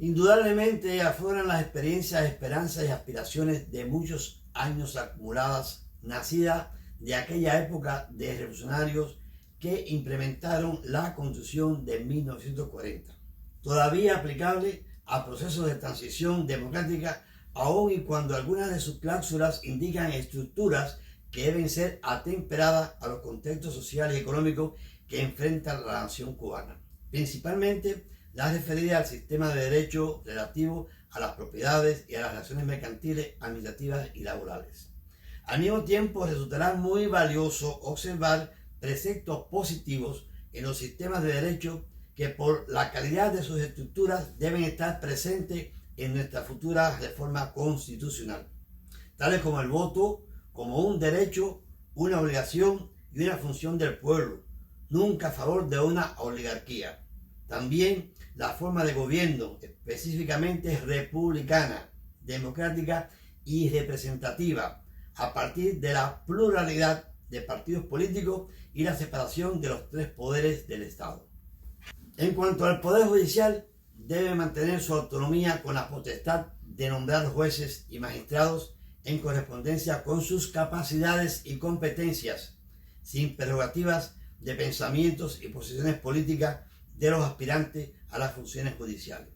Indudablemente afloran las experiencias, esperanzas y aspiraciones de muchos años acumuladas, nacidas de aquella época de revolucionarios que implementaron la Constitución de 1940, todavía aplicable a procesos de transición democrática, aun y cuando algunas de sus cláusulas indican estructuras que deben ser atemperadas a los contextos sociales y económicos que enfrenta la nación cubana, principalmente las referidas al sistema de derecho relativo a las propiedades y a las relaciones mercantiles, administrativas y laborales. Al mismo tiempo, resultará muy valioso observar preceptos positivos en los sistemas de derecho que por la calidad de sus estructuras deben estar presentes en nuestra futura reforma constitucional, tales como el voto como un derecho, una obligación y una función del pueblo, nunca a favor de una oligarquía. También la forma de gobierno, específicamente republicana, democrática y representativa, a partir de la pluralidad de partidos políticos y la separación de los tres poderes del Estado. En cuanto al Poder Judicial, debe mantener su autonomía con la potestad de nombrar jueces y magistrados en correspondencia con sus capacidades y competencias, sin prerrogativas de pensamientos y posiciones políticas de los aspirantes a las funciones judiciales.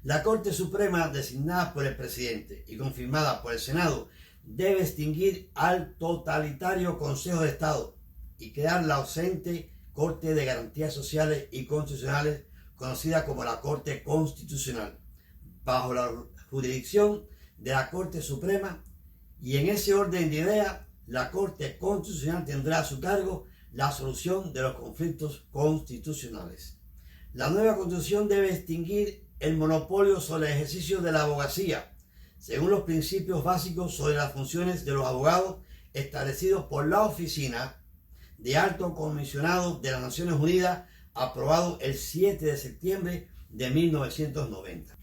La Corte Suprema, designada por el presidente y confirmada por el Senado, debe extinguir al totalitario Consejo de Estado y crear la ausente Corte de Garantías Sociales y Constitucionales, conocida como la Corte Constitucional, bajo la jurisdicción de la Corte Suprema, y en ese orden de ideas, la Corte Constitucional tendrá a su cargo la solución de los conflictos constitucionales. La nueva Constitución debe extinguir el monopolio sobre el ejercicio de la abogacía, según los principios básicos sobre las funciones de los abogados establecidos por la Oficina de Alto Comisionado de las Naciones Unidas, aprobado el 7 de septiembre de 1990.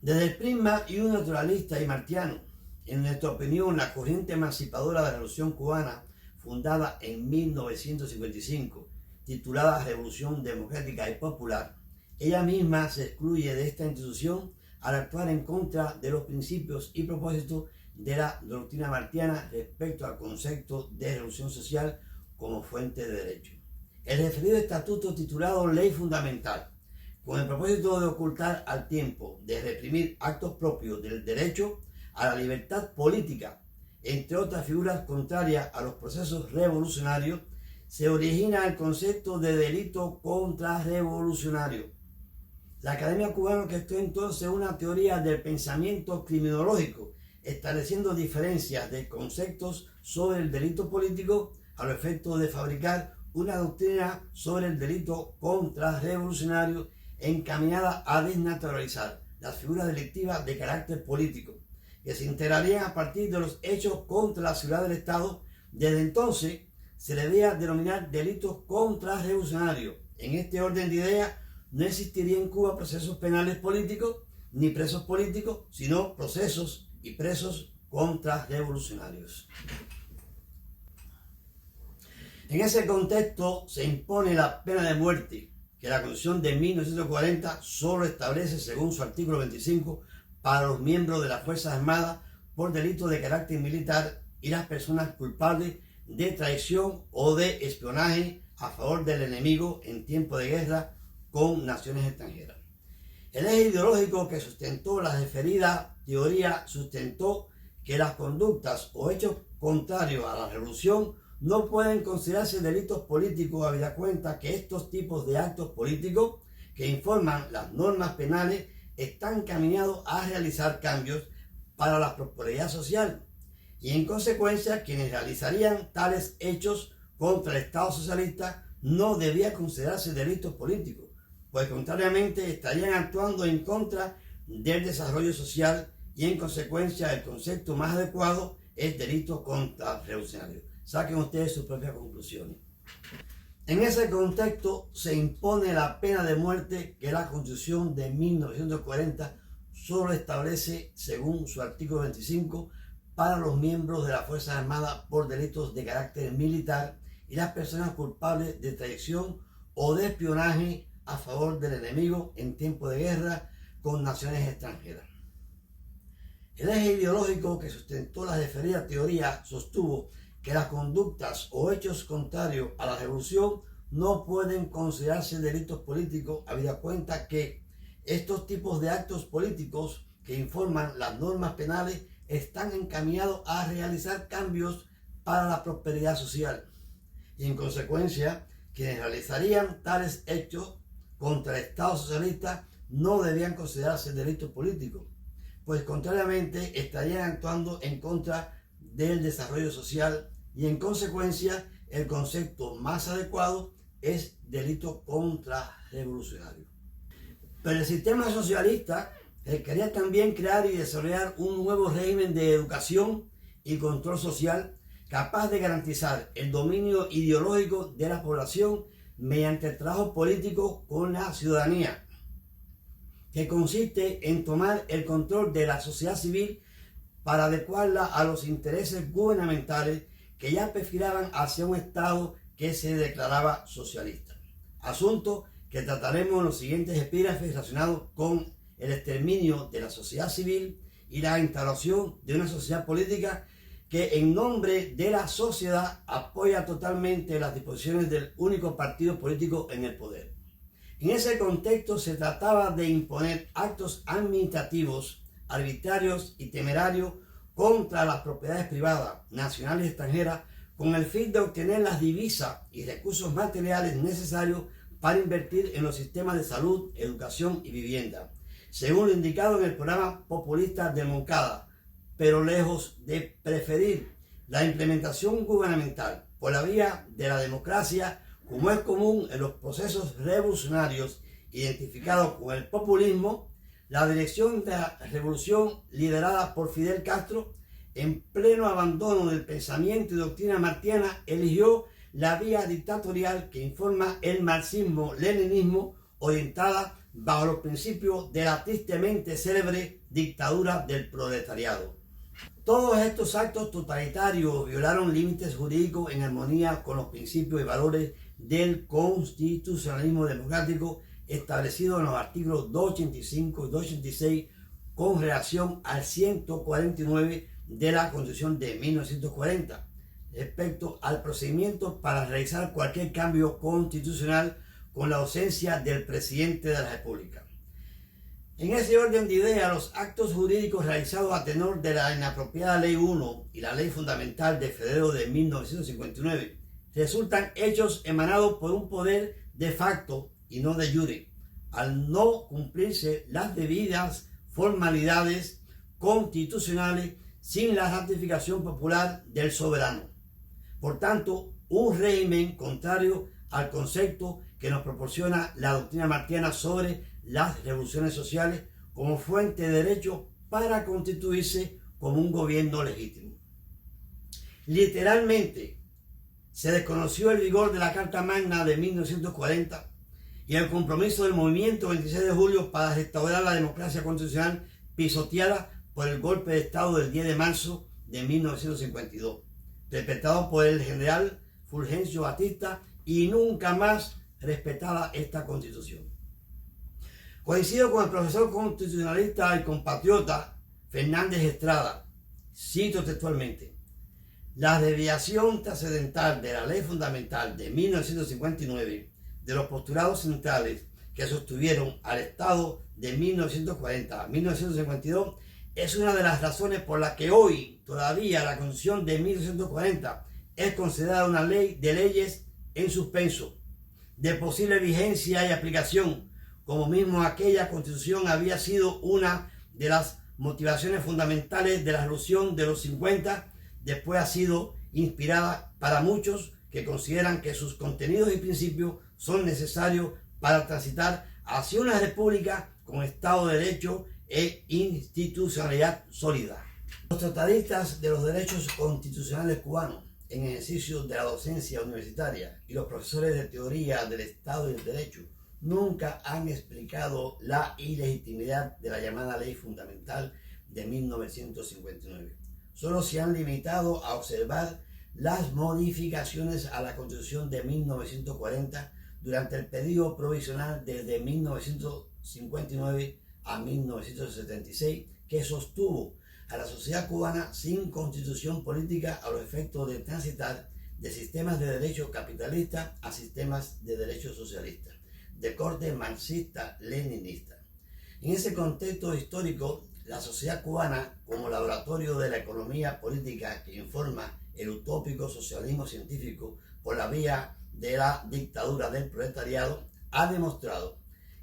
Desde el prisma y un naturalista y martiano, en nuestra opinión, la corriente emancipadora de la Revolución Cubana, fundada en 1955, titulada Revolución Democrática y Popular, ella misma se excluye de esta institución al actuar en contra de los principios y propósitos de la doctrina martiana respecto al concepto de revolución social como fuente de derecho. El referido estatuto titulado Ley Fundamental, con el propósito de ocultar al tiempo, de reprimir actos propios del derecho a la libertad política, entre otras figuras contrarias a los procesos revolucionarios, se origina el concepto de delito contrarrevolucionario. La Academia Cubana gestó entonces una teoría del pensamiento criminológico, estableciendo diferencias de conceptos sobre el delito político a los efectos de fabricar una doctrina sobre el delito contrarrevolucionario encaminada a desnaturalizar las figuras delictivas de carácter político, que se integrarían a partir de los hechos contra la seguridad del Estado. Desde entonces se le debía denominar delitos contrarrevolucionarios. En este orden de ideas, no existiría en Cuba procesos penales políticos ni presos políticos, sino procesos y presos contrarrevolucionarios. En ese contexto se impone la pena de muerte, que la Constitución de 1940 solo establece, según su artículo 25, para los miembros de las Fuerzas Armadas por delitos de carácter militar y las personas culpables de traición o de espionaje a favor del enemigo en tiempo de guerra con naciones extranjeras. El eje ideológico que sustentó la referida teoría sustentó que las conductas o hechos contrarios a la revolución no pueden considerarse delitos políticos, habida cuenta que estos tipos de actos políticos que informan las normas penales están encaminados a realizar cambios para la prosperidad social, y en consecuencia quienes realizarían tales hechos contra el Estado socialista no debían considerarse delitos políticos, pues contrariamente estarían actuando en contra del desarrollo social, y en consecuencia el concepto más adecuado es delito contrarrevolucionario. Saquen ustedes sus propias conclusiones. En ese contexto se impone la pena de muerte que la Constitución de 1940 solo establece, según su artículo 25, para los miembros de las Fuerzas Armadas por delitos de carácter militar y las personas culpables de traición o de espionaje a favor del enemigo en tiempo de guerra con naciones extranjeras. El eje ideológico que sustentó la referida teoría sostuvo que las conductas o hechos contrarios a la revolución no pueden considerarse delitos políticos, habida cuenta que estos tipos de actos políticos que informan las normas penales están encaminados a realizar cambios para la prosperidad social y en consecuencia quienes realizarían tales hechos contra el Estado socialista no debían considerarse delitos políticos, pues contrariamente estarían actuando en contra del desarrollo social y en consecuencia el concepto más adecuado es delito contrarrevolucionario. Pero el sistema socialista quería también crear y desarrollar un nuevo régimen de educación y control social capaz de garantizar el dominio ideológico de la población mediante el trabajo político con la ciudadanía, que consiste en tomar el control de la sociedad civil para adecuarla a los intereses gubernamentales que ya perfilaban hacia un Estado que se declaraba socialista. Asunto que trataremos en los siguientes epígrafes relacionados con el exterminio de la sociedad civil y la instalación de una sociedad política que en nombre de la sociedad apoya totalmente las disposiciones del único partido político en el poder. En ese contexto se trataba de imponer actos administrativos arbitrarios y temerarios contra las propiedades privadas, nacionales y extranjeras, con el fin de obtener las divisas y recursos materiales necesarios para invertir en los sistemas de salud, educación y vivienda, según lo indicado en el programa populista de Moncada, pero lejos de preferir la implementación gubernamental por la vía de la democracia, como es común en los procesos revolucionarios identificados con el populismo, la dirección de la revolución liderada por Fidel Castro, en pleno abandono del pensamiento y doctrina martiana, eligió la vía dictatorial que informa el marxismo-leninismo, orientada bajo los principios de la tristemente célebre dictadura del proletariado. Todos estos actos totalitarios violaron límites jurídicos en armonía con los principios y valores del constitucionalismo democrático establecido en los artículos 285 y 286 con relación al 149 de la Constitución de 1940 respecto al procedimiento para realizar cualquier cambio constitucional con la ausencia del presidente de la República. En ese orden de ideas, los actos jurídicos realizados a tenor de la inapropiada Ley 1 y la Ley Fundamental de febrero de 1959 resultan hechos emanados por un poder de facto y no de jure, al no cumplirse las debidas formalidades constitucionales sin la ratificación popular del soberano. Por tanto, un régimen contrario al concepto que nos proporciona la doctrina martiana sobre las revoluciones sociales como fuente de derecho para constituirse como un gobierno legítimo. Literalmente, se desconoció el vigor de la Carta Magna de 1940 y el compromiso del movimiento 26 de julio para restaurar la democracia constitucional pisoteada por el golpe de Estado del 10 de marzo de 1952, perpetrado por el general Fulgencio Batista, y nunca más respetada esta Constitución. Coincido con el profesor constitucionalista y compatriota Fernández Estrada, cito textualmente: la desviación trascendental de la Ley Fundamental de 1959 de los postulados centrales que sostuvieron al Estado de 1940 a 1952 es una de las razones por las que hoy todavía la Constitución de 1940 es considerada una ley de leyes en suspenso, de posible vigencia y aplicación, como mismo aquella Constitución había sido una de las motivaciones fundamentales de la Revolución de los 50, después ha sido inspirada para muchos que consideran que sus contenidos y principios son necesarios para transitar hacia una república con Estado de Derecho e institucionalidad sólida. Los tratadistas de los derechos constitucionales cubanos en ejercicio de la docencia universitaria y los profesores de teoría del Estado y del Derecho nunca han explicado la ilegitimidad de la llamada Ley Fundamental de 1959. Solo se han limitado a observar las modificaciones a la Constitución de 1940 durante el periodo provisional desde 1959 a 1976, que sostuvo a la sociedad cubana sin constitución política a los efectos de transitar de sistemas de derecho capitalista a sistemas de derecho socialista, de corte marxista-leninista. En ese contexto histórico, la sociedad cubana, como laboratorio de la economía política que informa el utópico socialismo científico por la vía de la dictadura del proletariado, ha demostrado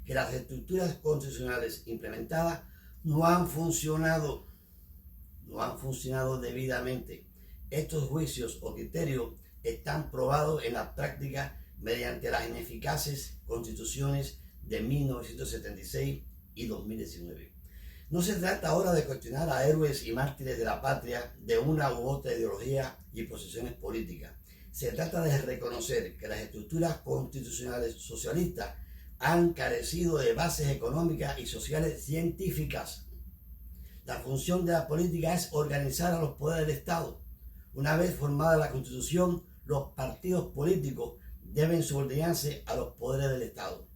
que las estructuras constitucionales implementadas no han funcionado debidamente. Estos juicios o criterios están probados en la práctica mediante las ineficaces constituciones de 1976 y 2019. No se trata ahora de cuestionar a héroes y mártires de la patria de una u otra ideología y posiciones políticas. Se trata de reconocer que las estructuras constitucionales socialistas han carecido de bases económicas y sociales científicas. La función de la política es organizar a los poderes del Estado. Una vez formada la Constitución, los partidos políticos deben subordinarse a los poderes del Estado.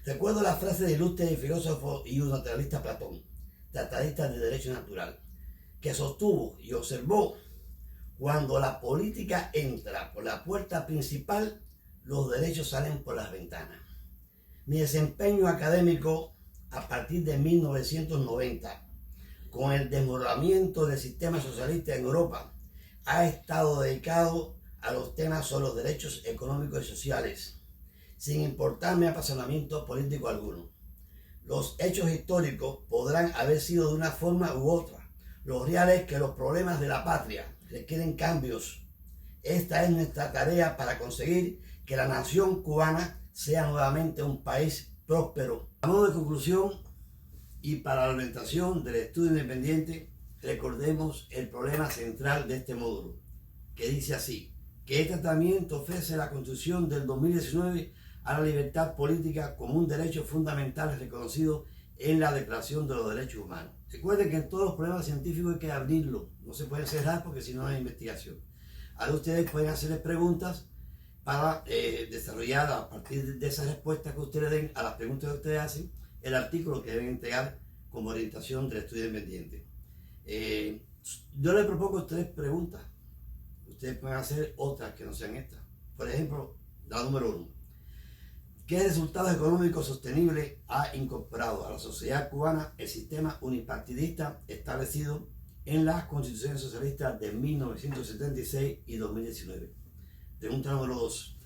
Recuerdo la frase del ilustre filósofo y naturalista Platón, tratadista de derecho natural, que sostuvo y observó: cuando la política entra por la puerta principal, los derechos salen por las ventanas. Mi desempeño académico a partir de 1990, con el desmoronamiento del sistema socialista en Europa, ha estado dedicado a los temas sobre los derechos económicos y sociales, sin importarme apasionamiento político alguno. Los hechos históricos podrán haber sido de una forma u otra. Lo real es que los problemas de la patria requieren cambios. Esta es nuestra tarea para conseguir que la nación cubana sea nuevamente un país próspero. A modo de conclusión y para la orientación del estudio independiente, recordemos el problema central de este módulo, que dice así: ¿qué tratamiento ofrece la Constitución del 2019 a la libertad política como un derecho fundamental reconocido en la Declaración de los Derechos Humanos? Recuerden que en todos los problemas científicos hay que abrirlo, no se pueden cerrar porque si no hay investigación. Ahora ustedes pueden hacerles preguntas para desarrollar, a partir de esas respuestas que ustedes den a las preguntas que ustedes hacen, el artículo que deben entregar como orientación del estudio independiente. Yo les propongo 3 preguntas. Ustedes pueden hacer otras que no sean estas. Por ejemplo, la número 1. ¿Qué resultados económicos sostenibles ha incorporado a la sociedad cubana el sistema unipartidista establecido en las constituciones socialistas de 1976 y 2019? Pregunta número 2.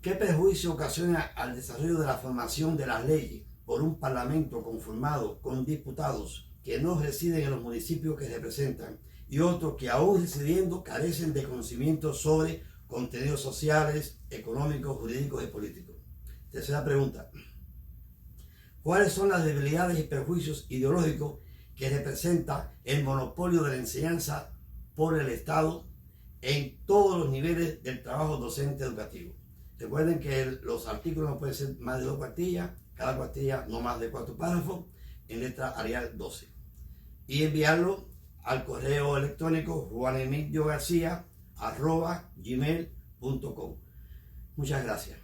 ¿Qué perjuicio ocasiona al desarrollo de la formación de las leyes por un parlamento conformado con diputados que no residen en los municipios que representan y otros que, aún residiendo, carecen de conocimientos sobre contenidos sociales, económicos, jurídicos y políticos? Tercera pregunta. ¿Cuáles son las debilidades y perjuicios ideológicos que representa el monopolio de la enseñanza por el Estado en todos los niveles del trabajo docente educativo? Recuerden que los artículos no pueden ser más de 2 cuartillas, cada cuartilla no más de 4 párrafos, en letra Arial 12. Y enviarlo al correo electrónico juanemiliogarcia@gmail.com. Muchas gracias.